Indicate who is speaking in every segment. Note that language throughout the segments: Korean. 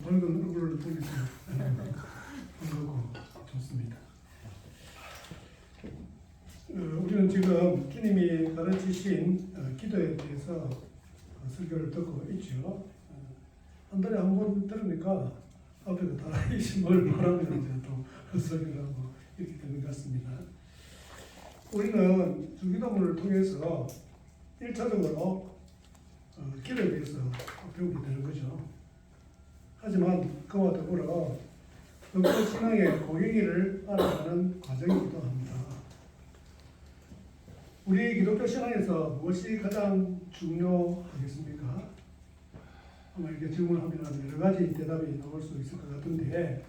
Speaker 1: 밝은 얼굴을 보니까 반갑고 좋습니다. 우리는 지금 주님이 가르치신 기도에 대해서 설교를 듣고 있죠. 한 달에 한 번 들으니까 앞에가 다 뭘 말하면 이제 또 설교를 하고 이렇게 되는 것 같습니다. 우리는 주기도문을 통해서 1차적으로 기도에 대해서 배우게 되는 거죠. 하지만 그와 더불어 기독교 신앙의 고경이를 알아가는 과정이기도 합니다. 우리 기독교 신앙에서 무엇이 가장 중요하겠습니까? 아마 이렇게 질문하면 여러 가지 대답이 나올 수 있을 것 같은데,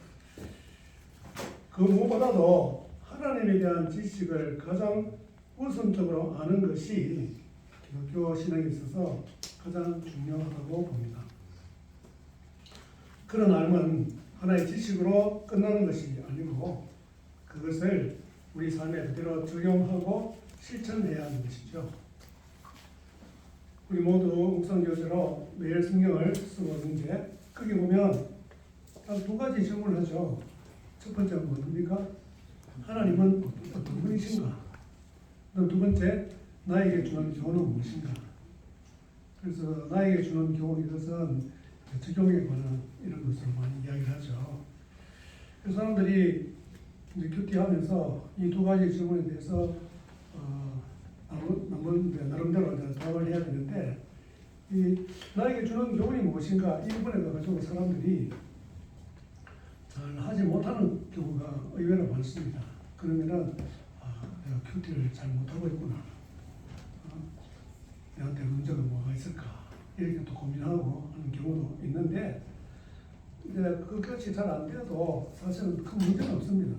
Speaker 1: 그 무엇보다도 하나님에 대한 지식을 가장 우선적으로 아는 것이 기독교 신앙에 있어서 가장 중요하다고 봅니다. 그런 알면 하나의 지식으로 끝나는 것이 아니고 그것을 우리 삶에 그대로 적용하고 실천해야 하는 것이죠. 우리 모두 묵상교재로 매일 성경을 쓰고 있는데 거기 보면 딱 두 가지 질문을 하죠. 첫 번째는 뭡니까? 하나님은 어떤 분이신가? 두 번째, 나에게 주는 교훈은 무엇인가? 그래서 나에게 주는 교훈, 이것은 적용에 관한 이런 것으로 많이 이야기를 하죠. 그래서 사람들이 이제 큐티하면서 이 두 가지 질문에 대해서 나름대로 답을 해야 되는데, 이 나에게 주는 교훈이 무엇인가 이 부분에 가지고 사람들이 잘 하지 못하는 경우가 의외로 많습니다. 그러면은 내가 큐티를 잘 못하고 있구나. 내한테 문제가 뭐가 있을까? 이렇게 또 고민하고 하는 경우도 있는데, 이제 그것이 잘 안 돼도 사실은 큰 문제는 없습니다.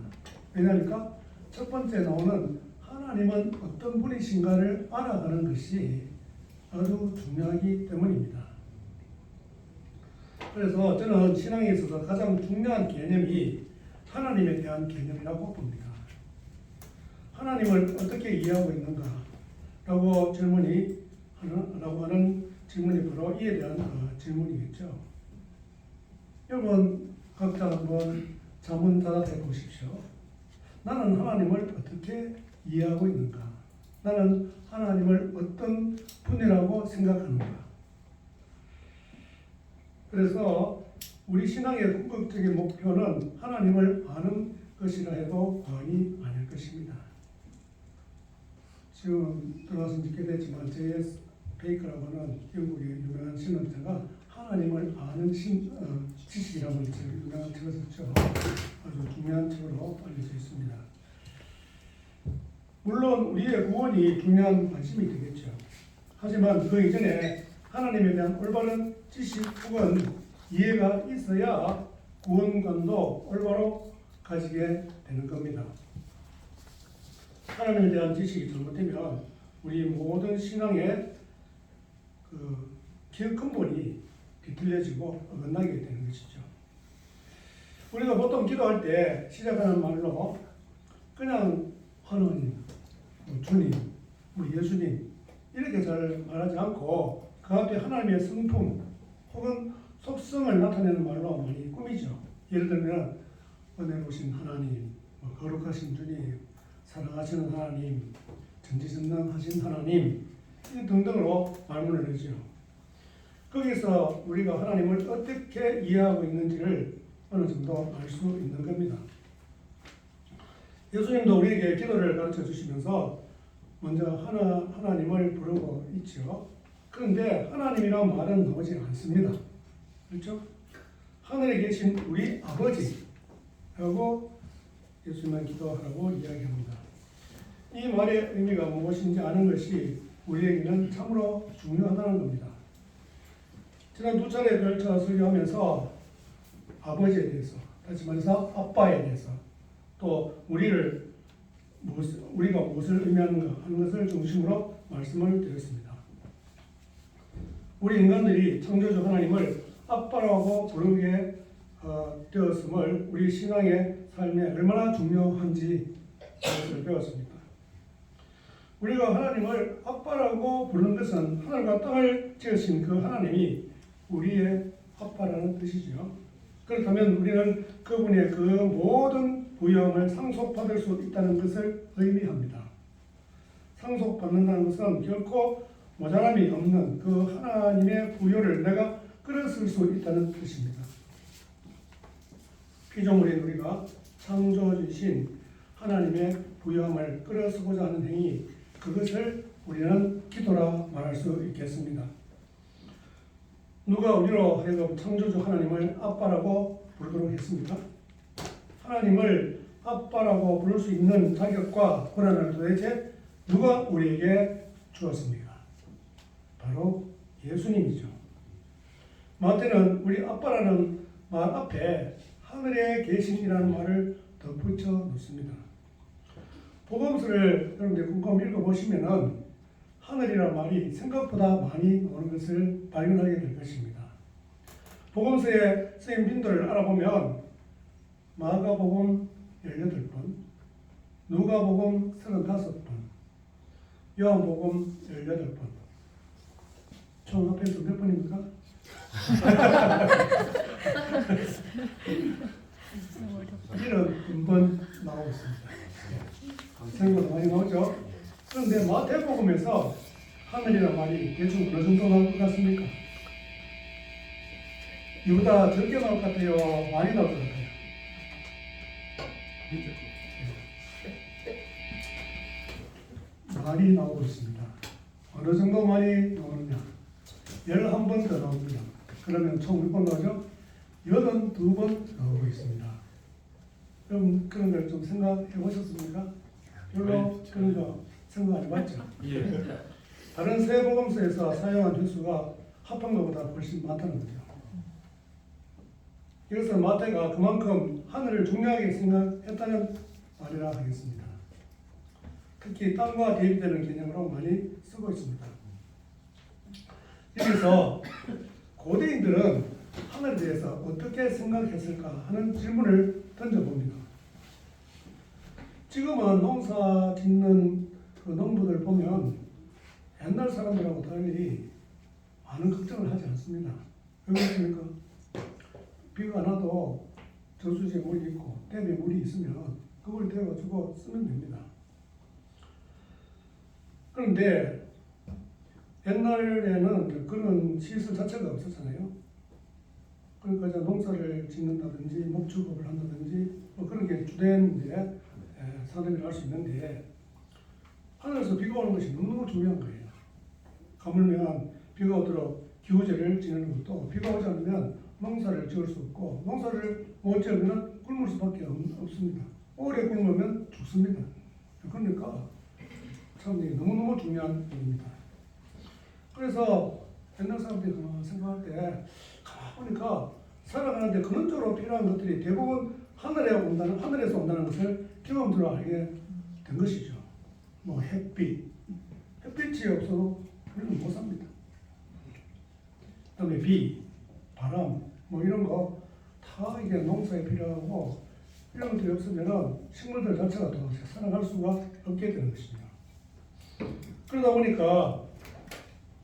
Speaker 1: 왜냐하니까 첫 번째 나오는 하나님은 어떤 분이신가를 알아가는 것이 아주 중요하기 때문입니다. 그래서 저는 신앙에 있어서 가장 중요한 개념이 하나님에 대한 개념이라고 봅니다. 하나님을 어떻게 이해하고 있는가? 라고 하는 질문이 바로 이에 대한 질문이겠죠. 여러분 각자 한번 자문자답해 보십시오. 나는 하나님을 어떻게 이해하고 있는가? 나는 하나님을 어떤 분이라고 생각하는가? 그래서 우리 신앙의 궁극적인 목표는 하나님을 아는 것이라 해도 과언이 아닐 것입니다. 지금 들어와서 듣게 됐지만 J.S. 베이커라고 하는 영국의 유명한 신학자가 하나님을 아는 지식이라고 유명한 책을 썼죠. 아주 중요한 책으로 알려져 있습니다. 물론 우리의 구원이 중요한 관심이 되겠죠. 하지만 그 이전에 하나님에 대한 올바른 지식 혹은 이해가 있어야 구원관도 올바로 가지게 되는 겁니다. 하나님에 대한 지식이 잘못되면 우리 모든 신앙의 기억 근본이 뒤틀려지고 어긋나게 되는 것이죠. 우리가 보통 기도할 때 시작하는 말로 그냥 하나님, 주님, 예수님 이렇게 잘 말하지 않고 그 앞에 하나님의 성품 혹은 속성을 나타내는 말로 많이 꾸미죠. 예를 들면 은혜로우신 하나님, 거룩하신 주님, 사랑하시는 하나님, 전지전능하신 하나님 등등으로 말문을 내죠. 거기서 우리가 하나님을 어떻게 이해하고 있는지를 어느 정도 알 수 있는 겁니다. 예수님도 우리에게 기도를 가르쳐 주시면서 먼저 하나님을 부르고 있죠. 그런데 하나님이라는 말은 나오지 않습니다. 그렇죠? 하늘에 계신 우리 아버지라고 예수님은 기도하라고 이야기합니다. 이 말의 의미가 무엇인지 아는 것이 우리에게는 참으로 중요하다는 겁니다. 지난 두 차례 걸쳐 설교하면서 아버지에 대해서, 다시 말해서 아빠에 대해서, 또 우리가 무엇을 의미하는가 하는 것을 중심으로 말씀을 드렸습니다. 우리 인간들이 창조주 하나님을 아빠라고 부르게 되었음을 우리 신앙의 삶에 얼마나 중요한지 그것을 배웠습니다. 우리가 하나님을 아빠라고 부르는 것은 하늘과 땅을 지으신 그 하나님이 우리의 아빠라는 뜻이죠. 그렇다면 우리는 그분의 그 모든 부여함을 상속받을 수 있다는 것을 의미합니다. 상속받는다는 것은 결코 모자람이 없는 그 하나님의 부여를 내가 끌어쓸 수 있다는 뜻입니다. 피조물인 우리가 창조주신 하나님의 부여함을 끌어쓰고자 하는 행위, 그것을 우리는 기도라 말할 수 있겠습니다. 누가 우리로 하여금 창조주 하나님을 아빠라고 부르도록 했습니까? 하나님을 아빠라고 부를 수 있는 자격과 권한을 도대체 누가 우리에게 주었습니까? 바로 예수님이죠. 마태는 우리 아빠라는 말 앞에 하늘에 계신이라는 말을 덧붙여 놓습니다. 복음서를 여러분들 꼼꼼히 읽어보시면은 하늘이라는 말이 생각보다 많이 나오는 것을 발견하게 될 것입니다. 복음서의 쓰임 빈도를 알아보면 마가복음 18번, 누가복음 35번, 요한복음 18번. 총 합해서 몇 번입니까? 이런 번 나오고 있습니다. 생각보다 많이 나오죠? 그런데 마태복음에서 하늘이라는 말이 대충 어느 정도 나올 것 같습니까? 이보다 적게 나올 것 같아요? 많이 나올 것 같아요? 많이 나오고 있습니다. 어느 정도 많이 나오느냐? 11번 더 나옵니다. 그러면 총 몇 번 나오죠? 82번 나오고 있습니다. 그럼 그런 걸 좀 생각해 보셨습니까? 별로 그런 거 생각 안 해봤죠?
Speaker 2: 예.
Speaker 1: 다른 세 복음서에서 사용한 횟수가 합한 것보다 훨씬 많다는 거죠. 이것은 마태가 그만큼 하늘을 중요하게 생각했다는 말이라 하겠습니다. 특히 땅과 대입되는 개념으로 많이 쓰고 있습니다. 여기서 고대인들은 하늘에 대해서 어떻게 생각했을까 하는 질문을 던져봅니다. 지금은 농사 짓는 그 농부들 보면 옛날 사람들하고 달리 많은 걱정을 하지 않습니다. 왜 그렇습니까? 비가 나도 저수지에 물이 있고 댐에 물이 있으면 그걸 대가지고 쓰면 됩니다. 그런데 옛날에는 그런 시설 자체가 없었잖아요. 그러니까 이제 농사를 짓는다든지 목축업을 한다든지 뭐 그런 게 주된 이제 산업을 할 수 있는데 하늘에서 비가 오는 것이 너무너무 중요한 거예요. 가물면 비가 오도록 기후제를 지내는 것도 비가 오지 않으면 농사를 지을 수 없고 농사를 못 지으면 굶을 수밖에 없습니다. 오래 굶으면 죽습니다. 그러니까 참 너무너무 중요한 일입니다. 그래서 옛날 사람들이 생각할 때 가만 보니까 살아가는데 근원적으로 필요한 것들이 대부분 하늘에서 온다는 것을 경험으로 알게 된 것이죠. 뭐 햇빛이 없어도 우리는 못 삽니다. 그다음에 비, 바람, 뭐 이런 거 다 이게 농사에 필요하고 이런 것들이 없으면은 식물들 자체가 더 살아갈 수가 없게 되는 것입니다. 그러다 보니까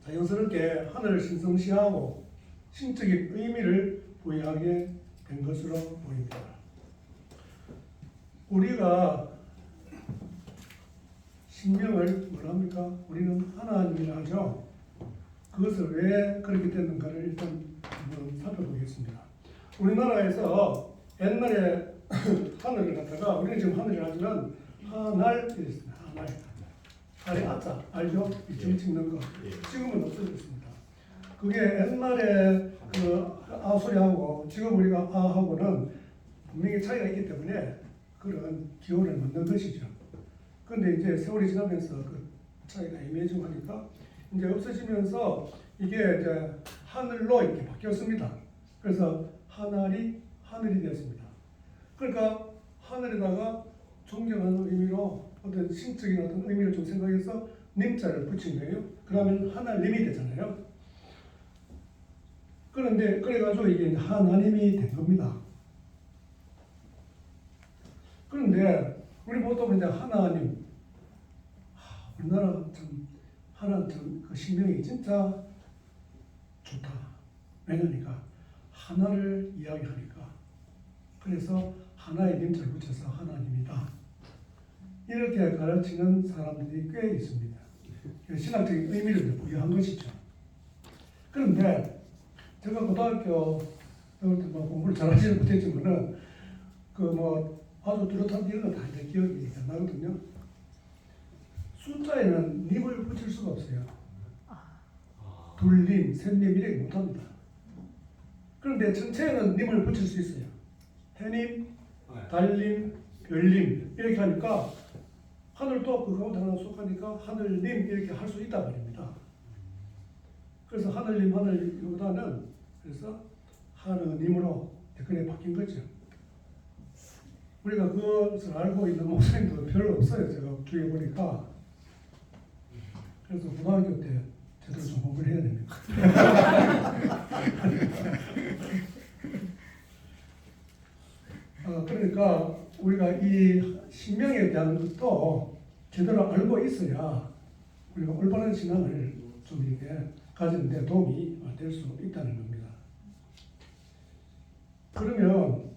Speaker 1: 자연스럽게 하늘을 신성시하고 신적인 의미를 부여하게 된 것으로 보입니다. 우리가 신명을 뭐라 합니까? 우리는 하나님이라 하죠. 그것을 왜 그렇게 됐는가를 일단 한번 살펴보겠습니다. 우리나라에서 옛날에 하늘을 갖다가 우리는 지금 하늘을 하지만 하날 이랬습니다. 하날. 달에 아자 알죠? 점 찍는 거. 지금은 없어졌습니다. 그게 옛날에 그 아소리하고 지금 우리가 아하고는 분명히 차이가 있기 때문에 그런 기호를 만든 것이죠. 그런데 이제 세월이 지나면서 그 차이가 애매해지고 하니까 이제 없어지면서 이게 이제 하늘로 이렇게 바뀌었습니다. 그래서 하늘이 되었습니다. 그러니까 하늘에다가 존경하는 의미로 어떤 신적인 어떤 의미를 좀 생각해서 님자를 붙인 거예요. 그러면 하나님이 되잖아요. 그런데 그래가지고 이게 하나님이 된 겁니다. 그런데 우리 보통 이제 하나님, 우리나라 참 하나님 그 신명이 진짜 좋다. 왜냐니까 하나를 이야기하니까 그래서 하나의 님자를 붙여서 하나님이다. 이렇게 가르치는 사람들이 꽤 있습니다. 신학적인 의미를 부여한 것이죠. 그런데 제가 고등학교 때부터 공부를 잘하지는 못했지만은 아주 뚜렷한 이런 다 이제 기억이 나거든요. 숫자에는 님을 붙일 수가 없어요. 둘님, 셋님 이렇게 못합니다. 그런데 전체에는 님을 붙일 수 있어요. 해님, 달님, 별님 이렇게 하니까 하늘도 그 가운데 하나 속하니까 하늘님 이렇게 할 수 있단 말입니다. 그래서 하늘님, 하늘보다는 그래서 하느님으로 댓글에 바뀐 거죠. 우리가 그것을 알고 있는 목사님도 별로 없어요. 제가 주위에 보니까. 그래서 고등학교 때 제대로 좀 공부를 해야 됩니다. 그러니까 우리가 이 신명에 대한 것도 제대로 알고 있어야 우리가 올바른 신앙을 좀 이렇게 가지는데 도움이 될 수 있다는 겁니다. 그러면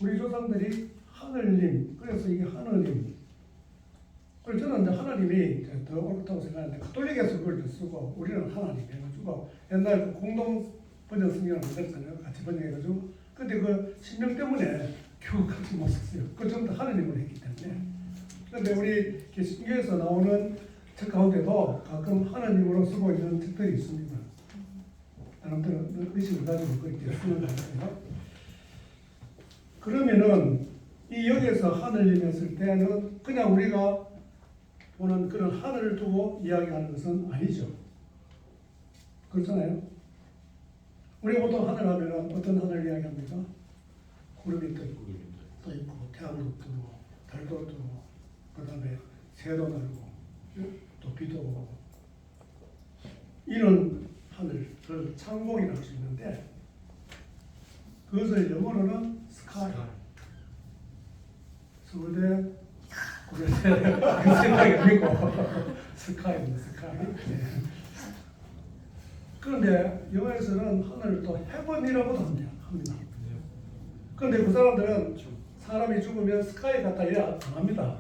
Speaker 1: 우리 조상들이 하늘님, 그래서 이게 하느님. 그래서 저는 이제 하나님이 더 옳다고 생각하는데 가톨릭에서 그걸 쓰고 우리는 하나님 해가지고 옛날 그 공동 번역 성경을 만들었잖아요. 같이 번역해가지고. 근데 그 신명 때문에 교우 같이 못 썼어요. 그걸 전부 다 하느님으로 했기 때문에. 그런데 우리 개신교에서 나오는 책 가운데도 가끔 하나님으로 쓰고 있는 책들이 있습니다. 나름대로 의식을 가지고 그렇게 쓰는 거 같아요. 그러면은 이 여기에서 하늘님 했을 때는 그냥 우리가 보는 그런 하늘을 두고 이야기하는 것은 아니죠. 그렇잖아요. 우리 보통 하늘 하면 어떤 하늘 이야기합니까? 구름이 떠 있고 태양도 뜨고 달도 뜨고 그 다음에 새도 날고 또 비도 오고 이런 하늘을 창공이라고 할 수 있는데 그것을 영어로는 스카이. 서울대 고려대 그 생각이 아니고 스카이입니다. 스카이. 네. 그런데 영어에서는 하늘을 또 헤븐이라고도 합니다. 그런데 그 사람들은 사람이 죽으면 스카이 같다 이래 안 합니다.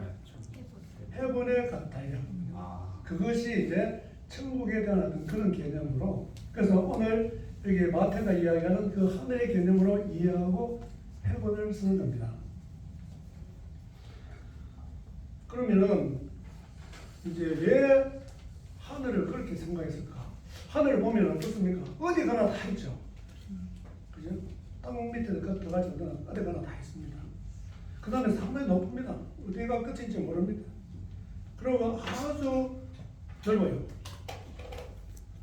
Speaker 1: 헤븐에 같다 이래 합니다. 그것이 이제 천국에 대한 어떤 그런 개념으로 그래서 오늘 여기 마태가 이야기하는 그 하늘의 개념으로 이해하고 헤븐을 쓰는 겁니다. 그러면은 이제 왜 하늘을 그렇게 생각했을까? 하늘을 보면 어떻습니까? 어디 가나 다 있죠. 그죠? 땅 밑에 들어가지 않거나 어디 가나 다 있습니다. 그 다음에 상당히 높습니다. 어디가 끝인지 모릅니다. 그리고 아주 넓어요.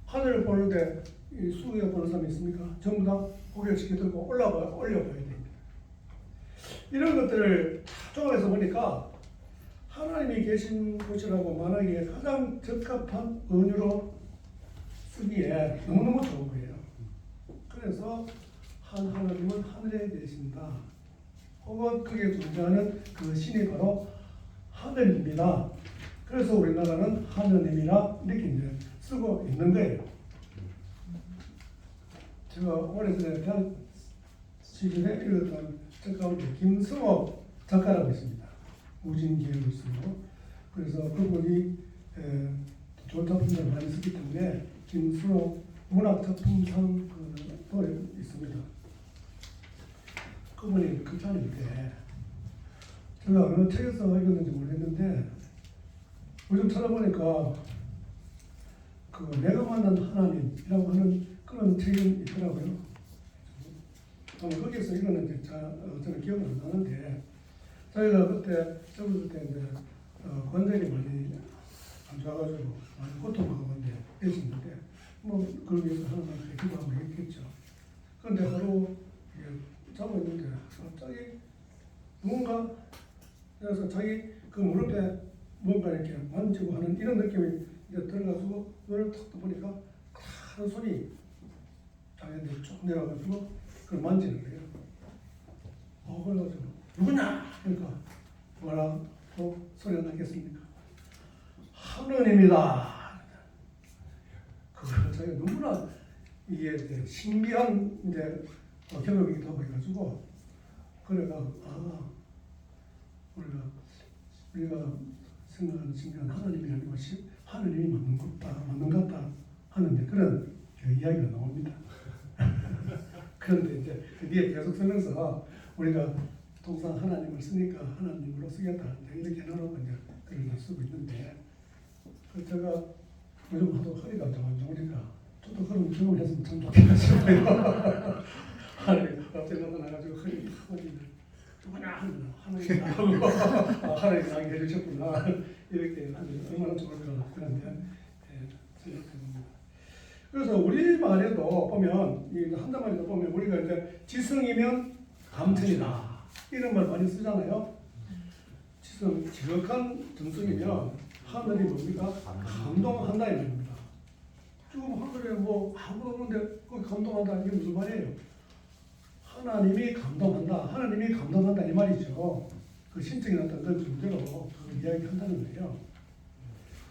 Speaker 1: 하늘을 보는데 이 수에 보는 사람이 있습니까? 전부 다 고개를 쉽게 들고 올려봐야 됩니다. 이런 것들을 종합해서 보니까 하나님이 계신 곳이라고 말하기에 가장 적합한 은유로 쓰기에 너무너무 좋은 거예요. 그래서 한 하나님은 하늘에 계신다. 혹은 그게 존재하는 그 신이 바로 하늘입니다. 그래서 우리나라는 하느님이라 이렇게 이제 쓰고 있는 거예요. 제가 오래전에 대학 시절에 읽었던 책 가운데 김승옥 작가라고 있습니다. 우진기획을 쓰고 그래서 그분이 좋은 작품들을 많이 쓰기 때문에 김승옥 문학작품상도 있습니다. 그분이 그 편인데 제가 어느 책에서 읽었는지 모르겠는데 요즘 찾아보니까 그 내가 만난 하나님이라고 하는 그런 책이 있더라고요. 거기에서 읽었는지 저는 기억은 안 나는데 저희가 그때 젊었을 때 이제 관절이 많이 안 좋아가지고 많이 고통하고 계시는데 뭐 그러기 위해서 하나님께 기도하고 했겠죠. 그런데 하루 자고 있는데 갑자기 누군가 그래서 자기 그 무릎에 뭔가 이렇게 만지고 하는 이런 느낌이 이제 들어가지고 눈을 탁 떠보니까 큰 손이 자기한테 쭉 내려가지고 그걸 만지는 거예요. 그래가지고 누구냐? 그러니까 뭐라고 소리가 나겠습니까? 하느님이다. 그걸 자기가 너무나 이게 이제 신비한 이제 경험이기도 하고 해가지고 그래가 우리가 생각하는 신비한 하나님이 아니고 하나님이 맞는 것 같다 하는데 그런 이야기가 나옵니다. 그런데 이제 그 뒤에 계속 쓰면서 우리가 통상 하나님을 쓰니까 하나님으로 쓰겠다 이렇게 해놓고 이제 글을 쓰고 있는데 제가 요즘 하도 허리가 좀 안 좋으니까 저도 그런 경험을 했으면 참 좋겠다 싶어요. 하나님 갑자기 나타나가지고 허리를 하나님 하고 하나님 나게 해주셨구나 이렇게 하면 얼마나 좋을까 그런데 생각해 봅니다. 그래서 우리 말에도 보면 이 한자말에도 보면 우리가 이제 지성이면 감천이다 이런 말 많이 쓰잖아요. 지성 지극한 정성이면 하늘이 뭡니까? 감동한다 이 말입니다. 지금 하늘에 뭐 아무도 없는데 그 감동한다 이게 무슨 말이에요? 하나님이 감동한다 이 말이죠. 그 신적인 어떤 그 존재로 그 이야기한다는 거예요.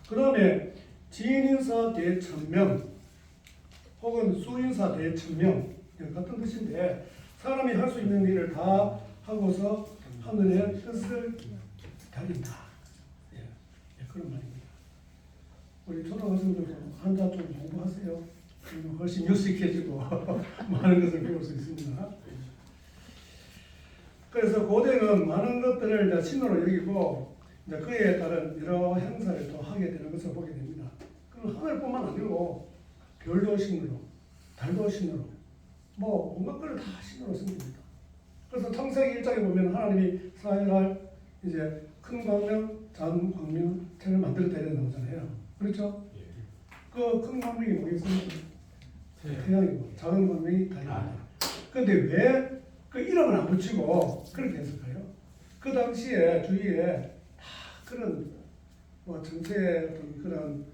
Speaker 1: 그 다음에 지인인사 대천명 혹은 수인사 대천명 같은 뜻인데 사람이 할 수 있는 일을 다 하고서 하늘의 뜻을 달린다. 그런 말입니다. 우리 초등학생들도 한자 좀 공부하세요. 그리고 훨씬 유식해지고 많은 것을 배울 수 있습니다. 그래서 고대는 많은 것들을 이제 신으로 여기고 이제 그에 따른 여러 행사를 또 하게 되는 것을 보게 됩니다. 그럼 하늘뿐만 아니고 별도 신으로, 달도 신으로, 뭐 온갖 걸 다 신으로 섬깁니다. 그래서 창세기 1장에 보면 하나님이 사일날 이제 큰 광명, 작은 광명을 만들었다 이렇게 나오잖아요. 그렇죠? 그 큰 광명이 뭐겠습니까? 태양이고 작은 광명이 달입니다. 그런데 왜 그 이름을 안 붙이고 그렇게 했을까요? 그 당시에 주위에 다 그런 뭐 정체의 어떤 그런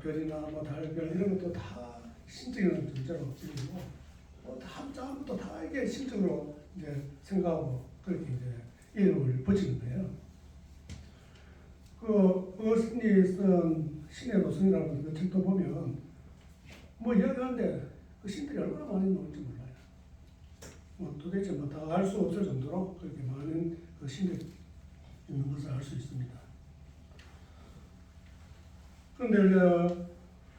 Speaker 1: 별이나 뭐 달별 이런 것도 다 신적인 존재로 지금 다음부터 다 이게 신적으로 이제 생각하고 그렇게 이제 이름을 붙이는 거예요. 그 어스틴이 쓴 신의 노선이라는 그 책도 보면 뭐 이야기하는데 그 신들이 얼마나 많이 나올지 몰라요. 뭐 도대체 뭐 다 알 수 없을 정도로 그렇게 많은 그 신들이 있는 것을 알 수 있습니다. 그런데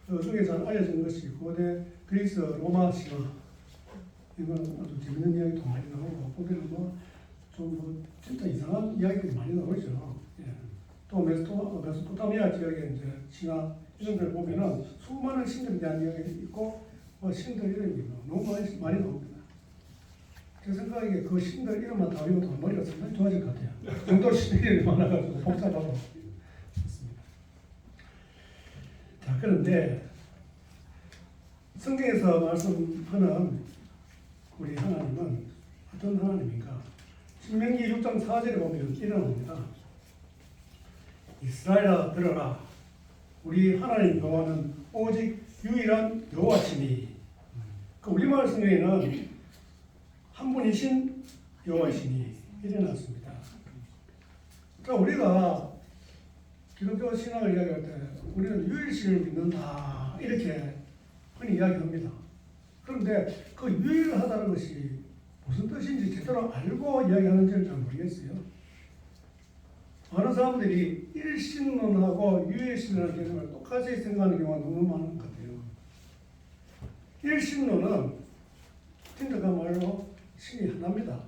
Speaker 1: 그 중에 잘 알려진 것이 고대 그리스 로마 신화 이건 아주 재밌는 이야기도 많이 나오고 보면은 뭐 진짜 이상한 이야기들이 많이 나오죠. 또 메소포타미아 지역의 이제 신화 이런 걸 보면은 수많은 신들에 대한 이야기가 있고 뭐 신들 이름이 너무 많이 나옵니다. 제 생각에 그 신들 이름만 다 외우면 머리가 상당히 좋아질 것 같아요. 정도 신들이 많아가지고 복잡하고 그렇습니다. 자 그런데 성경에서 말씀하는 우리 하나님은 어떤 하나님인가? 신명기 6장 4절에 보면 이런 겁니다. 이스라엘아 들어라. 우리 하나님 여호와는 오직 유일한 여호와시니. 그 우리말 성경에는 한 분이신 여호와시니 이래 놨습니다. 그러니까 우리가 기독교 신앙을 이야기할 때 우리는 유일신을 믿는다 이렇게 흔히 이야기합니다. 그런데 그 유일하다는 것이 무슨 뜻인지 제대로 알고 이야기하는지를 잘 모르겠어요. 많은 사람들이 일신론하고 유일신이라는 개념을 똑같이 생각하는 경우가 너무 많은 것 같아요. 일신론은 진득한 말로 신이 하나입니다.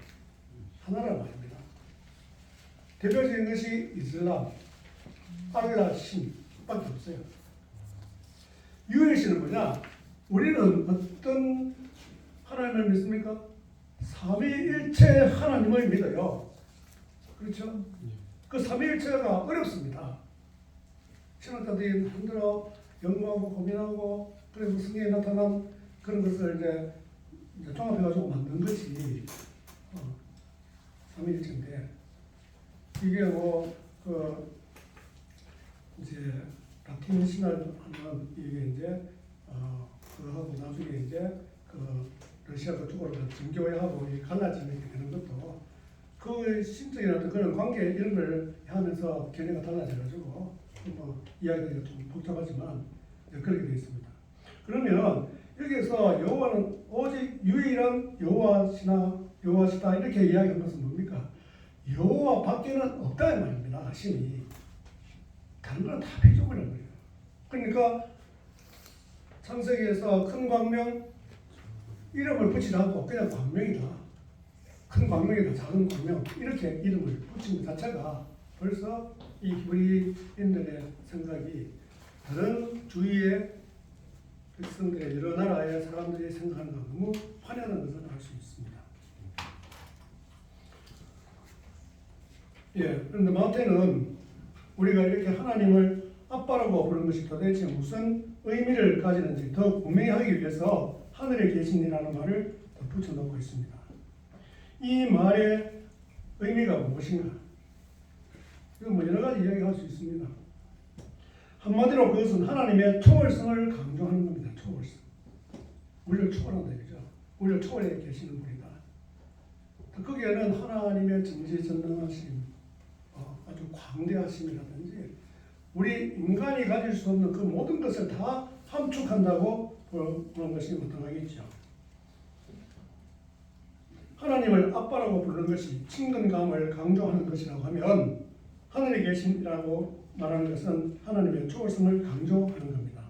Speaker 1: 하나란 말입니다. 대표적인 것이 이슬람, 알라 신밖에 없어요. 유일신은 뭐냐? 우리는 어떤 하나님을 믿습니까? 삼위일체 하나님을 믿어요. 그렇죠? 그 삼위일체가 어렵습니다. 신학자들이 힘들어 연구하고 고민하고 그래서 성경에 나타난 그런 것을 이제 종합해가지고 만든 것이 삼위일체인데 이게 이제 라틴 신화를 하면 이게 이제 그하고 나중에 이제 러시아 그쪽으로 정교회하고 갈라지게 되는 것도 그 신적인 어떤 그런 관계 이런 걸 하면서 견해가 달라져가지고 이야기가 좀 복잡하지만 그렇게 되어 있습니다. 그러면 여기서 여호와는 오직 유일한 여호와시다 이렇게 이야기한 것은 뭡니까? 여호와 밖에는 없다 이 말입니다. 신이 다른 건 다 폐족이라는 거예요. 그러니까 창세기에서 큰 광명 이름을 붙이지 않고 그냥 광명이다, 큰 광명이다, 작은 광명 이렇게 이름을 붙인 것 자체가 벌써 이 히브리인들의 생각이 다른 주위의 백성들의 여러 나라의 사람들이 생각하는 것 너무 환연한 것을 알 수 있습니다. 예, 그런데 마태는 우리가 이렇게 하나님을 아빠라고 부르는 것이 도대체 무슨 의미를 가지는지 더 분명히 하기 위해서 하늘에 계신이라는 말을 붙여놓고 있습니다. 이 말의 의미가 무엇인가? 이건 뭐 여러 가지 이야기할 수 있습니다. 한마디로 그것은 하나님의 초월성을 강조하는 겁니다. 초월성. 우리를 초월한다 이거죠. 우리를 초월해 계시는 분이다. 거기에는 하나님의 전지전능하심, 아주 광대하심이라든지 우리 인간이 가질 수 없는 그 모든 것을 다 함축한다고 보는 것이 마땅하겠죠. 하나님을 아빠라고 부르는 것이 친근감을 강조하는 것이라고 하면 하늘에 계신이라고 말하는 것은 하나님의 초월성을 강조하는 겁니다.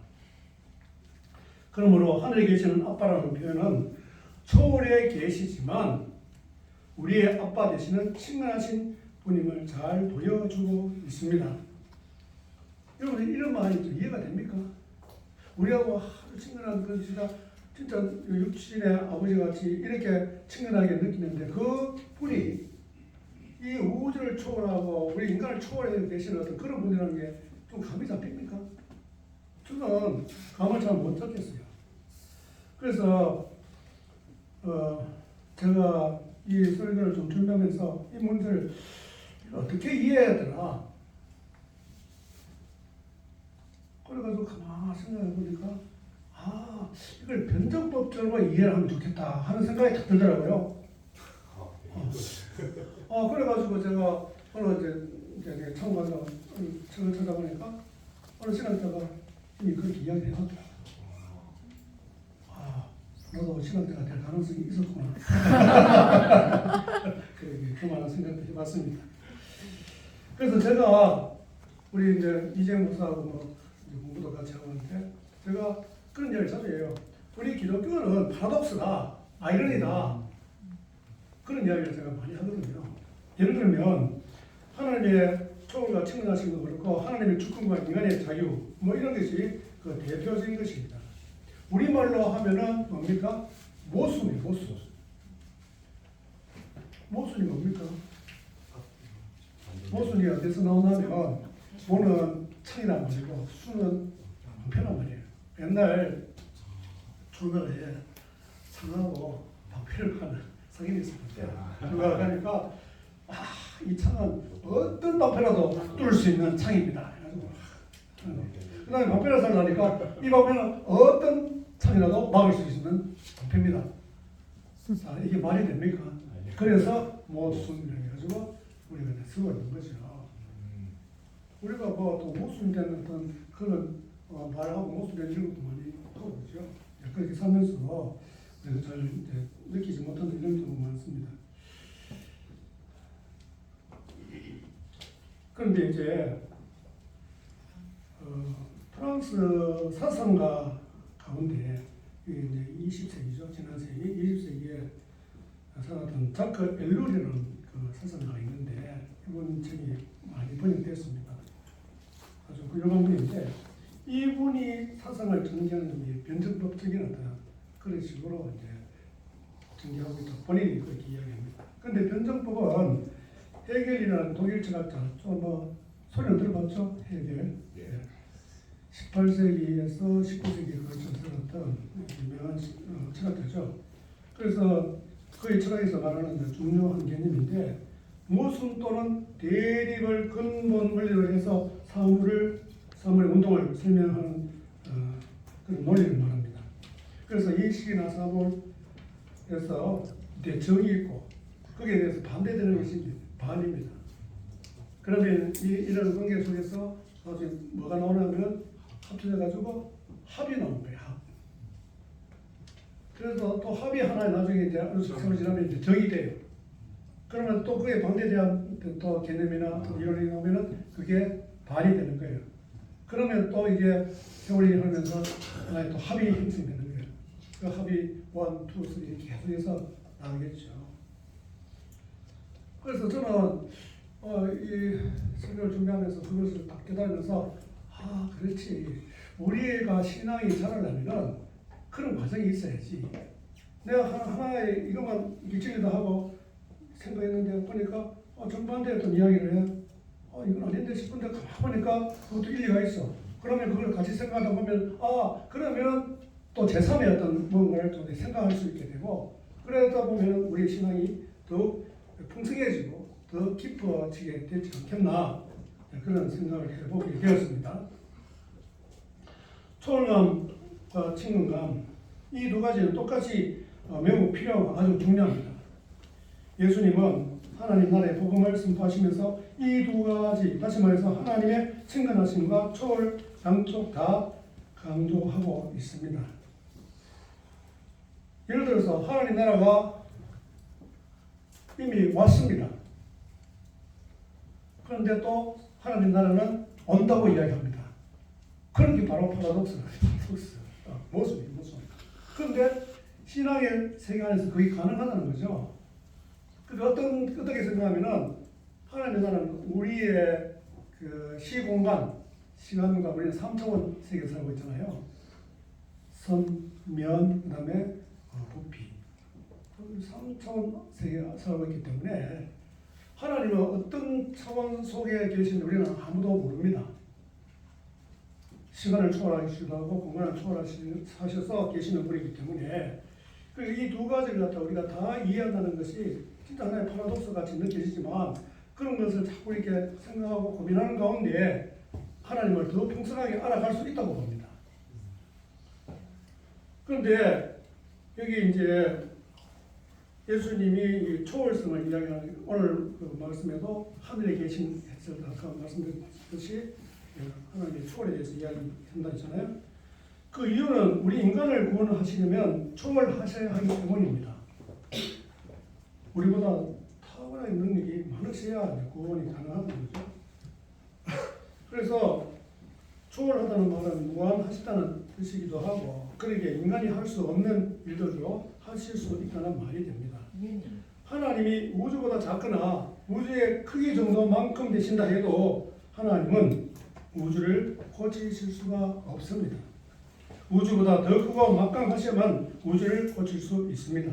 Speaker 1: 그러므로 하늘에 계시는 아빠라는 표현은 초월에 계시지만 우리의 아빠 되시는 친근하신 분임을 잘 보여주고 있습니다. 여러분 이런 말이 이해가 됩니까? 우리하고 아주 친근한 그 진짜 육신의 아버지같이 이렇게 친근하게 느끼는데 그 분이 이 우주를 초월하고 우리 인간을 초월해 계시는 어떤 그런 분이라는 게 좀 감이 잡힙니까? 저는 감을 잘 못 잡겠어요. 그래서 제가 이 설교를 좀 준비하면서 이 문제를 어떻게 이해해야 되나 그래가지고 가만히 생각해 보니까 이걸 변정법적으로 이해를 하면 좋겠다 하는 생각이 딱 들더라고요. 그래가지고 제가 오늘 이제 처음 가서 책을 찾아보니까 어느 신학자가 이미 그렇게 이야기를 해놨더라고요. 나도 신학자가 될 가능성이 있었구나. 그만한 생각도 해봤습니다. 그래서 제가 우리 이제 이재용 목사하고 공부도 같이 하고 있는데 제가 그런 이야기를 자주 해요. 우리 기독교는 파라독스다, 아이러니다 그런 이야기를 제가 많이 하거든요. 예를 들면 하나님의 초월과 친근하신 거 그렇고 하나님의 주권과 인간의 자유 뭐 이런 것이 그 대표적인 것입니다. 우리말로 하면은 뭡니까? 모순이 뭡니까? 모순이 어디서 나오냐면 모는 창이란 말이고 수는 방패란 말이에요. 옛날 초가에 창하고 방패를 하는 상인이 있었는데 누가 가니까 이 창은 어떤 방패라도 뚫을 수 있는 창입니다. 그 다음에 방패를 살라니까 이 방패는 어떤 창이라도 막을 수 있는 방패입니다. 이게 말이 됩니까? 그래서 모순이라고 해가지고 우리가 쓰고 있는 거죠. 우리가 또 모순된 어떤 그런 말하고 모순된 이런 것도 많이 하고 있죠. 그렇게 살면서 우리가 잘 느끼지 못하는 이런 경우가 많습니다. 그런데 이제 프랑스 사상가 가운데 이제 20세기죠. 지난 세기 20세기에 살았던 자크 엘룰이라는 그 사상가가 있는데 이분 책이 많이 번역됐습니다. 아주 훌륭한 분인데 이분이 사상을 전개하는 게 변증법적인 어떤 그런 식으로 이제 전개하고 있다. 본인이 그렇게 이야기합니다. 그런데 변증법은 헤겔이라는 독일 철학자, 소리는 들어봤죠? 헤겔. 18세기에서 19세기에 걸쳐 살았던 유명한 철학자죠. 그래서 그의 철학에서 말하는 중요한 개념인데 모순 또는 대립을 근본 원리로 해서 사물의 운동을 설명하는 그런 논리를 말합니다. 그래서 인식이나 사물에서 대정이 있고 거기에 대해서 반대되는 것이 반입니다. 그러면 이런 관계 속에서 나중에 뭐가 나오냐면 합쳐져가지고 합이 나온 거예요. 그래서 또 합의 하나에 나중에 이제 세월 지나면 이제 정이 돼요. 그러면 또 그에 반대되는 또 개념이나 이론이 나오면은 그게 반이 되는 거예요. 그러면 또 이게 세월이 흐르면서 하나의 또 합이 형성되는 거예요. 그 합이 1, 2, 3 이렇게 계속해서 나오겠죠. 그래서 저는 이 설교를 준비하면서 그것을 딱 깨달으면서 그렇지. 우리가 신앙이 자라려면은 그런 과정이 있어야지. 내가 하나의 이것만 기치기도 하고 생각했는데 보니까 정반대의 어떤 이야기를 해. 이건 아닌데 싶은데 가만히 보니까 그것도 일리가 있어. 그러면 그걸 같이 생각하다 보면 그러면 또 제3의 어떤 뭔가를 또 생각할 수 있게 되고 그러다 보면 우리의 신앙이 더욱 풍성해지고 더 깊어지게 되지 않겠나 그런 생각을 해보게 되었습니다. 초월감과 친근감 이 두 가지는 똑같이 매우 필요하고 아주 중요합니다. 예수님은 하나님 나라의 복음을 선포하시면서 이 두 가지, 다시 말해서 하나님의 친근하심과 초월 양쪽 다 강조하고 있습니다. 예를 들어서 하나님 나라가 이미 왔습니다. 그런데 또 하나님 나라는 온다고 이야기합니다. 그런 게 바로 파라독스예요. 모습. 그런데 신앙의 세계 안에서 그게 가능하다는 거죠. 어떻게 생각하면은 하나님의 나라는 우리의 그 시공간, 시간과 우리는 3차원 세계에 살고 있잖아요. 선, 면, 그 다음에 부피. 3차원 세계에 살고 있기 때문에 하나님은 어떤 차원 속에 계신지 우리는 아무도 모릅니다. 시간을 초월하시기도 하고 공간을 초월하셔서 계시는 분이기 때문에 이 두 가지를 갖다 우리가 다 이해한다는 것이 진짜 하나의 파라독스 같이 느껴지지만 그런 것을 자꾸 이렇게 생각하고 고민하는 가운데 하나님을 더 풍성하게 알아갈 수 있다고 봅니다. 그런데 여기 이제 예수님이 초월성을 이야기하는 오늘 그 말씀에도 하늘에 계신 했을 때 아까 말씀드렸듯이 하나님의 초월에 대해서 이야기한다 했잖아요. 그 이유는 우리 인간을 구원하시려면 초월하셔야 하기 때문입니다. 우리보다 탁월한 능력이 많으셔야 구원이 가능하다는 거죠. 그래서 초월하다는 말은 무한하시다는 뜻이기도 하고 그러게 인간이 할 수 없는 일들도 하실 수 있다는 말이 됩니다. 하나님이 우주보다 작거나 우주의 크기 정도만큼 되신다 해도 하나님은 우주를 고치실 수가 없습니다. 우주보다 더 크고 막강하셔야만 우주를 고칠 수 있습니다.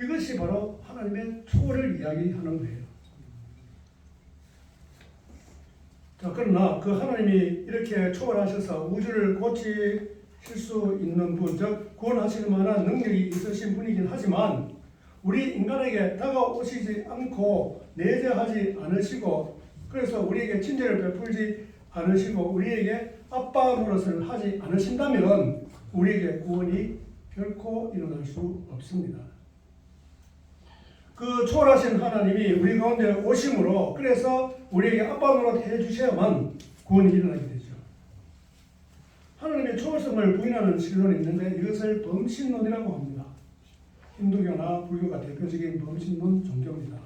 Speaker 1: 이것이 바로 하나님의 초월을 이야기하는 거예요. 자, 그러나 그 하나님이 이렇게 초월하셔서 우주를 고치실 수 있는 분, 즉 구원하실 만한 능력이 있으신 분이긴 하지만 우리 인간에게 다가오시지 않고 내재하지 않으시고 그래서 우리에게 친절을 베풀지 않으시고 우리에게 아빠 노릇을 하지 않으신다면 우리에게 구원이 결코 일어날 수 없습니다. 그 초월하신 하나님이 우리 가운데 오심으로 그래서 우리에게 아빠 노릇 해주셔야만 구원이 일어나게 되죠. 하나님의 초월성을 부인하는 신론이 있는데 이것을 범신론이라고 합니다. 힌두교나 불교가 대표적인 범신론 종교입니다.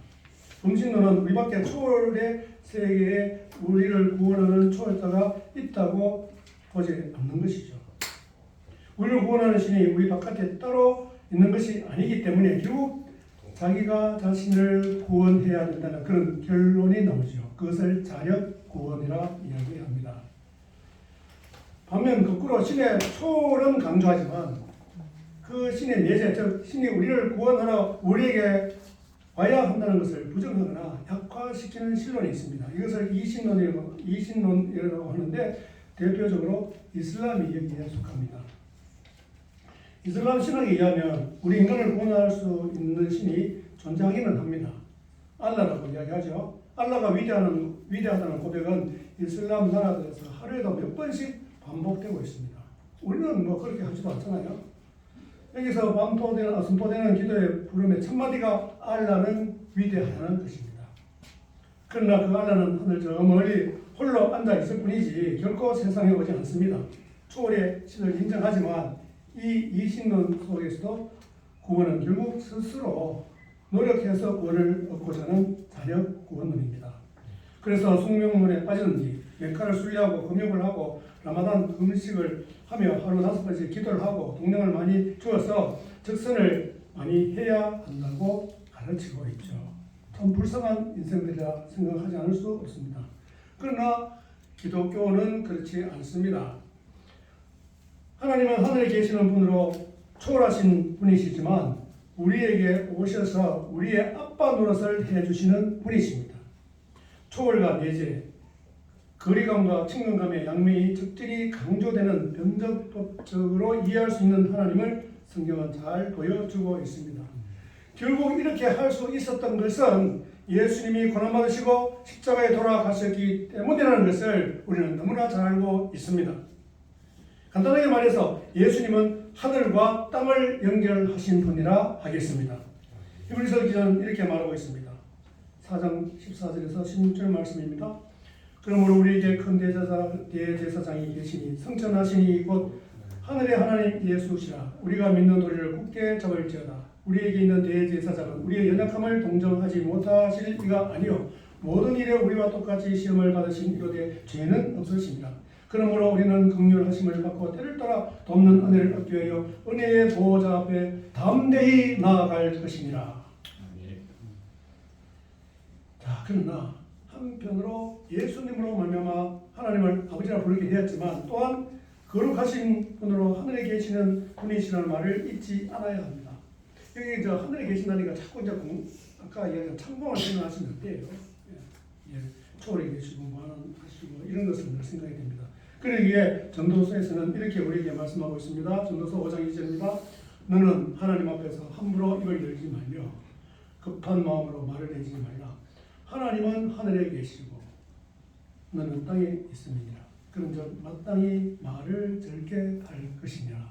Speaker 1: 범신론은 우리밖에 초월의 세계에 우리를 구원하는 초월자가 있다고 보지 않는 것이죠. 우리를 구원하는 신이 우리 바깥에 따로 있는 것이 아니기 때문에 결국 자기가 자신을 구원해야 된다는 그런 결론이 나오죠. 그것을 자력 구원이라 이야기합니다. 반면 거꾸로 신의 초월은 강조하지만 그 신의 내재, 즉 신이 우리를 구원하러 우리에게 와야 한다는 것을 부정하거나 약화시키는 신론이 있습니다. 이것을 이신론이라고 하는데 대표적으로 이슬람이 여기에 속합니다. 이슬람 신학에 의하면 우리 인간을 구원할 수 있는 신이 존재하기는 합니다. 알라라고 이야기하죠. 알라가 위대하다는 고백은 이슬람 나라들에서 하루에도 몇 번씩 반복되고 있습니다. 우리는 뭐 그렇게 하지도 않잖아요. 여기서 선포되는 기도의 부름의 첫 마디가 알라는 위대하다는 뜻입니다. 그러나 그 알라는 하늘 저 멀리 홀로 앉아 있을 뿐이지 결코 세상에 오지 않습니다. 초월의 신을 인정하지만 이 이신론 속에서도 구원은 결국 스스로 노력해서 구원을 얻고자 하는 자력 구원론입니다. 그래서 숙명론에 빠지든지 메카를 순례하고 금욕을 하고 라마단 금식을 하며 하루 5번씩 기도를 하고 동량을 많이 주어서 적선을 많이 해야 한다고 가르치고 있죠. 참 불쌍한 인생들이라 생각하지 않을 수 없습니다. 그러나 기독교는 그렇지 않습니다. 하나님은 하늘에 계시는 분으로 초월하신 분이시지만 우리에게 오셔서 우리의 아빠 노릇을 해주시는 분이십니다. 초월과 내재, 거리감과 친근감의 양면이 적절히 강조되는 변적법적으로 이해할 수 있는 하나님을 성경은 잘 보여주고 있습니다. 결국 이렇게 할 수 있었던 것은 예수님이 고난받으시고 십자가에 돌아가셨기 때문이라는 것을 우리는 너무나 잘 알고 있습니다. 간단하게 말해서 예수님은 하늘과 땅을 연결하신 분이라 하겠습니다. 히브리서 기자는 이렇게 말하고 있습니다. 4장 14절에서 16절 말씀입니다. 그러므로 우리에게 큰 대제사장이 계시니 성천하시니 곧 하늘의 하나님 예수시라. 우리가 믿는 도리를 굳게 잡을지어다. 우리에게 있는 대제사장은 우리의 연약함을 동정하지 못하실 이가 아니요 모든 일에 우리와 똑같이 시험을 받으신 이로되 죄는 없으십니다. 그러므로 우리는 긍휼하심을 받고 때를 따라 돕는 은혜를 얻기 위하여 은혜의 보호자 앞에 담대히 나아갈 것이니라. 자, 그러나 한편으로 예수님으로 말미암아 하나님을 아버지라 부르게 되었지만 또한 거룩하신 분으로 하늘에 계시는 분이시라는 말을 잊지 않아야 합니다. 여기 하늘에 계신다니까 자꾸 아까 이야기한 창공을 생각하시면 어때요? 초월에 계시고 무한하시고 이런 것을 생각이 됩니다. 그러기에 전도서에서는 이렇게 우리에게 말씀하고 있습니다. 전도서 5장 2절입니다. 너는 하나님 앞에서 함부로 입을 열지 말며 급한 마음으로 말을 내지 말라. 하나님은 하늘에 계시고 너는 땅에 있음이니라. 그런즉 마땅히 말을 절게 할 것이니라.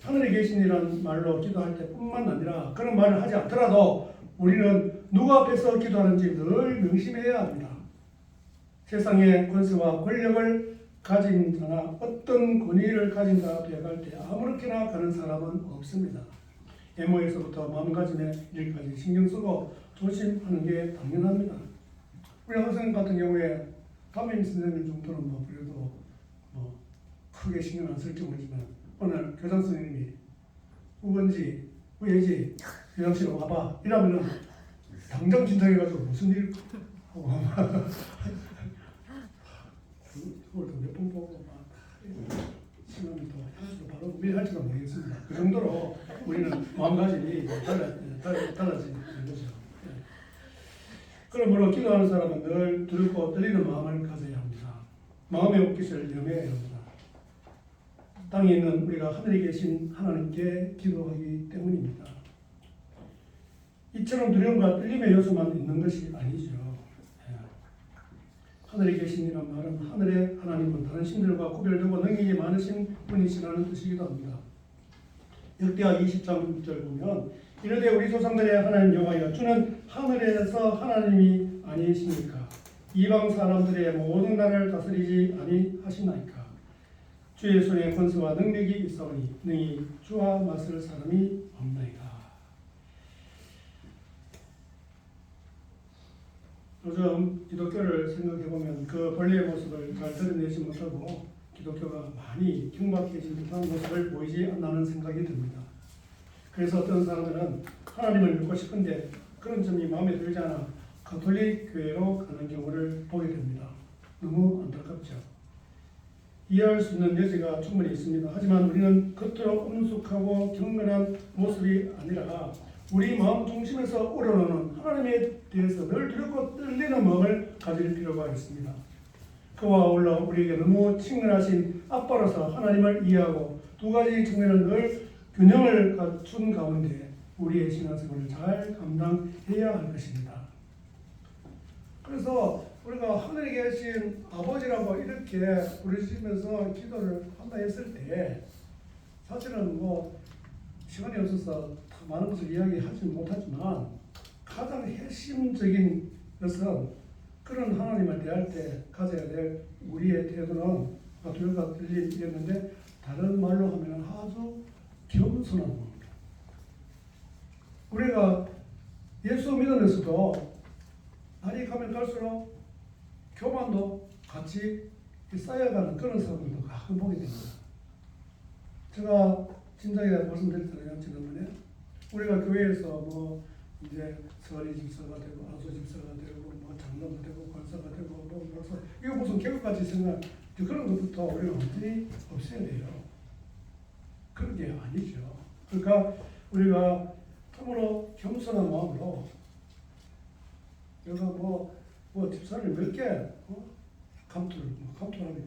Speaker 1: 하늘에 계시니라는 말로 기도할 때뿐만 아니라 그런 말을 하지 않더라도 우리는 누구 앞에서 기도하는지 늘 명심해야 합니다. 세상의 권세와 권력을 가진 자나 어떤 권위를 가진 자 앞에 갈 때 아무렇게나 가는 사람은 없습니다. 애모에서부터 마음가짐의 일까지 신경 쓰고 조심하는 게 당연합니다. 우리 학생 같은 경우에 담임 선생님 정도는 그래도 크게 신경 안 쓸지 모르지만 오늘 교장 선생님이 우건지 우예지 교장실로 와봐 이러면은 당장 진정해가지고 무슨 일 그걸 몇 번 보고 막 시간이 더 향수로 바로 매일 할지도 모르겠습니다. 그 정도로 우리는 마음가짐이 달라지는 거죠. 그러므로 기도하는 사람은 늘 두렵고 떨리는 마음을 가져야 합니다. 마음의 옷깃을 염해야 합니다. 땅에 있는 우리가 하늘에 계신 하나님께 기도하기 때문입니다. 이처럼 두려움과 떨림의 요소만 있는 것이 아니죠. 하늘에 계신이란 말은 하늘의 하나님은 다른 신들과 구별되고 능력이 많으신 분이시라는 뜻이기도 합니다. 역대하 20장 6절 보면 이르되 우리 조상들의 하나님 여호와여 주는 하늘에서 하나님이 아니시니까 이방 사람들의 모든 나라를 다스리지 아니하시나이까 주의 손에 권세와 능력이 있사오니 능히 주와 맞설 사람이 없나이까. 요즘 기독교를 생각해보면 그 본래의 모습을 잘 드러내지 못하고 기독교가 많이 경박해진 듯한 모습을 보이지 않나는 생각이 듭니다. 그래서 어떤 사람들은 하나님을 믿고 싶은데 그런 점이 마음에 들지 않아 가톨릭 교회로 가는 경우를 보게 됩니다. 너무 안타깝죠. 이해할 수 있는 여지가 충분히 있습니다. 하지만 우리는 겉으로 엄숙하고 경건한 모습이 아니라 우리 마음 중심에서 우러나오는 하나님에 대해서 늘 두렵고 떨리는 마음을 가질 필요가 있습니다. 그와 아울러 우리에게 너무 친근하신 아빠로서 하나님을 이해하고 두 가지 측면을 늘 균형을 갖춘 가운데 우리의 신앙생활을 잘 감당해야 할 것입니다. 그래서 우리가 하늘에 계신 아버지라고 이렇게 부르시면서 기도를 한다 했을 때 사실은 시간이 없어서 많은 것을 이야기하지 못하지만 가장 핵심적인 것은 그런 하나님을 대할 때 가져야 될 우리의 태도는 두려가 들리겠는데 다른 말로 하면 아주 겸손한 마음입니다. 우리가 예수 믿으면서도 날이 가면 갈수록 교만도 같이 쌓여가는 그런 사람들도 가끔 보게 됩니다. 제가 진작에 말씀드렸잖아요. 지난번에 우리가 교회에서 뭐 이제 서리 집사가 되고 안수 집사가 되고 뭐 장로가 되고 권사가 되고 뭐 그래서 이거 무슨 계급까지 생각 그런 것부터 우리가 완전히 없애야 돼요. 그런 게 아니죠. 그러니까 우리가 참으로 겸손한 마음으로 내가 뭐 집사를 몇 개 감투라는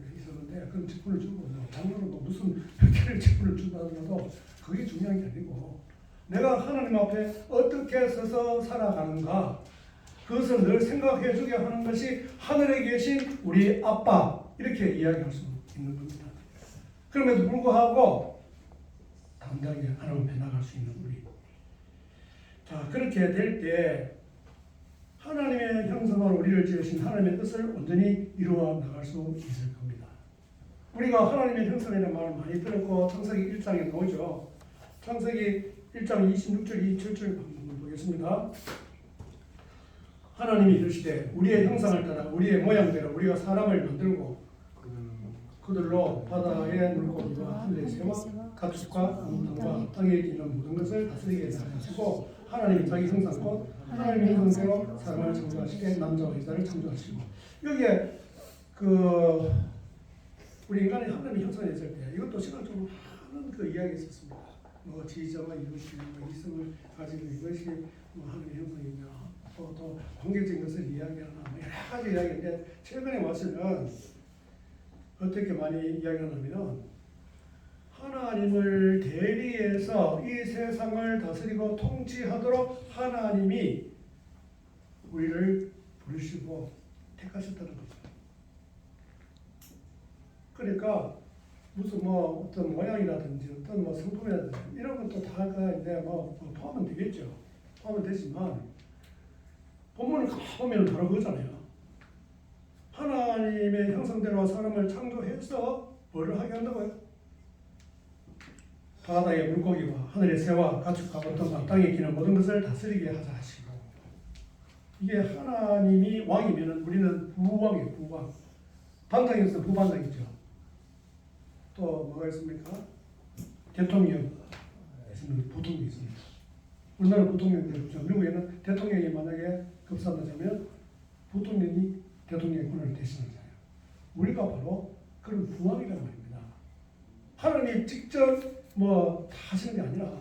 Speaker 1: 게 있었는데 그런 직분을 주고 장로는 뭐 무슨 몇 개를 직분을 준다 하더라도 그게 중요한 게 아니고 내가 하나님 앞에 어떻게 서서 살아가는가 그것을 늘 생각해 주게 하는 것이 하늘에 계신 우리 아빠 이렇게 이야기할 수 있는 겁니다. 그럼에도 불구하고 당당하게 하나님 앞에 나갈 수 있는 우리. 자, 그렇게 될 때 하나님의 형상으로 우리를 지으신 하나님의 뜻을 온전히 이루어 나갈 수 있을 겁니다. 우리가 하나님의 형상이라는 말을 많이 들었고 창세기 1장에 나오죠. 창세기 1장 26절 27절 한번 보겠습니다. 하나님이 이르시되 우리의 형상을 따라 우리의 모양대로 우리가 사람을 만들고 그들로 바다의 물고기와 하늘의 새와 가축과 나무와 땅에 기는 모든 것을 다스리게 하시고 하나님이 자기 형상 곧 하나님의 형상대로 사람을 창조하시되 남자와 여자를 창조하시고 여기에 우리 인간이 하나님의 형상에 있을 때 이것도 시간적으로 많은 이야기가 있었습니다. 뭐 지저와 이것이 뭐 이성을 가지고 이것이 뭐 하나님의 형상이냐 또 관계적인 것을 이야기하나 뭐 여러 가지 이야기인데 최근에 와서는 어떻게 많이 이야기하냐면 하나님을 대리해서 이 세상을 다스리고 통치하도록 하나님이 우리를 부르시고 택하셨다는 거죠. 그러니까 무슨 뭐 어떤 모양이라든지 어떤 뭐 성품이라든지 이런 것도 다 이제 뭐 포함은 되겠죠. 포함은 되지만 본문을 가보면 바로 그거잖아요. 하나님의 형상대로 사람을 창조해서 뭐를 하게 한다고요? 바다의 물고기와 하늘의 새와 가축과 어떤 땅에 기는 모든 것을 다스리게 하자 하시고 이게 하나님이 왕이면 우리는 부왕이에요. 부왕. 반장에서 부반장이죠. 또 뭐가 있습니까? 대통령 있습니다. 부통령이 있습니다. 우리나라 부통령들 미국에는 대통령이 만약에 급사하자면 부통령이 대통령의 권한을 대신하잖아요. 우리가 바로 그런 부왕이란 말입니다. 하나님이 직접 뭐 다 하시는 게 아니라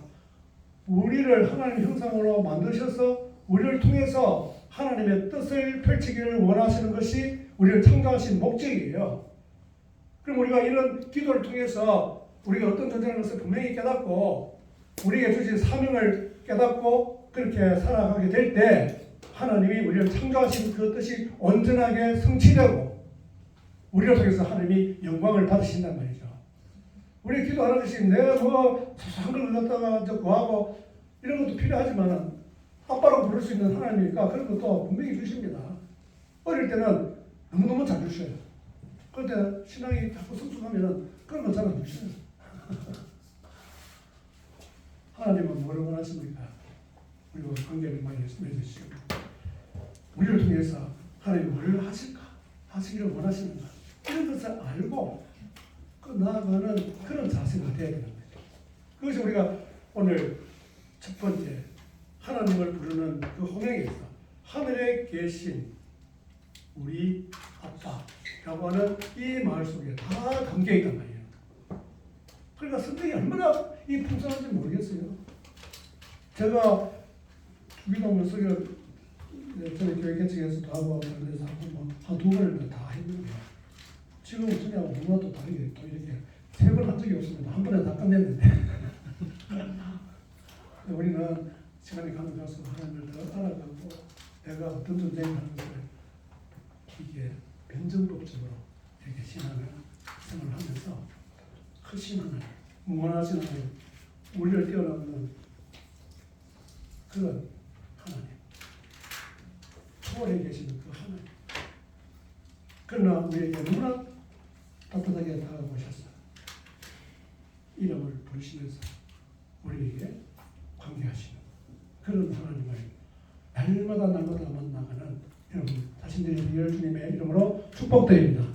Speaker 1: 우리를 하나님 형상으로 만드셔서 우리를 통해서 하나님의 뜻을 펼치기를 원하시는 것이 우리를 창조하신 목적이에요. 그럼 우리가 이런 기도를 통해서 우리가 어떤 존재라는 것을 분명히 깨닫고 우리에게 주신 사명을 깨닫고 그렇게 살아가게 될 때 하나님이 우리를 창조하신 그 뜻이 온전하게 성취되고 우리를 통해서 하나님이 영광을 받으신단 말이죠. 우리 기도하는 것이 내가 뭐 한글 갖다가 구하고 이런 것도 필요하지만 아빠로 부를 수 있는 하나님이니까 그런 것도 분명히 주십니다. 어릴 때는 너무너무 잘 주셔요. 그런데 신앙이 자꾸 성숙하면 그런 거 잘 안 주셔요. 하나님은 뭐를 원하십니까? 우리가 관계를 많이 맺으시고 우리를 통해서 하나님이 뭘 하실까? 하시기를 원하시는가? 이런 것을 알고 나아가는 그런 자세가 되어야 되는 거죠. 그것이 우리가 오늘 첫 번째 하나님을 부르는 그 호명에서 하늘에 계신 우리 아빠라고 하는 이 말 속에 다 담겨 있단 말이에요. 그러니까 성경이 얼마나 이 풍성한지 모르겠어요. 제가 주기도문 설교 저희 교회 개척에서도 하고 그래서 한 두 번을 다 했는데 지금은 그냥 누구나 또 다르게 또 이렇게 세 번 한 적이 없습니다. 한 번에 다 끝냈는데 우리는 시간이 가면 갈수록 하나님을 더 알아가고 내가 어떤 존재인가 하는 것을 이게 변증법적으로 이렇게 신앙을 생활하면서 크신 하나님, 무한하신 하나님, 우리를 뛰어넘는 그런 하나님, 초월해 계시는 그 하나님. 그러나 우리에게 너무나 따뜻하게 다가오셔서 이름을 부르시면서 우리에게 관계하시는 그런 하나님을 날마다 만나가는 여러분 자신들의 주님의 이름으로 축복드립니다.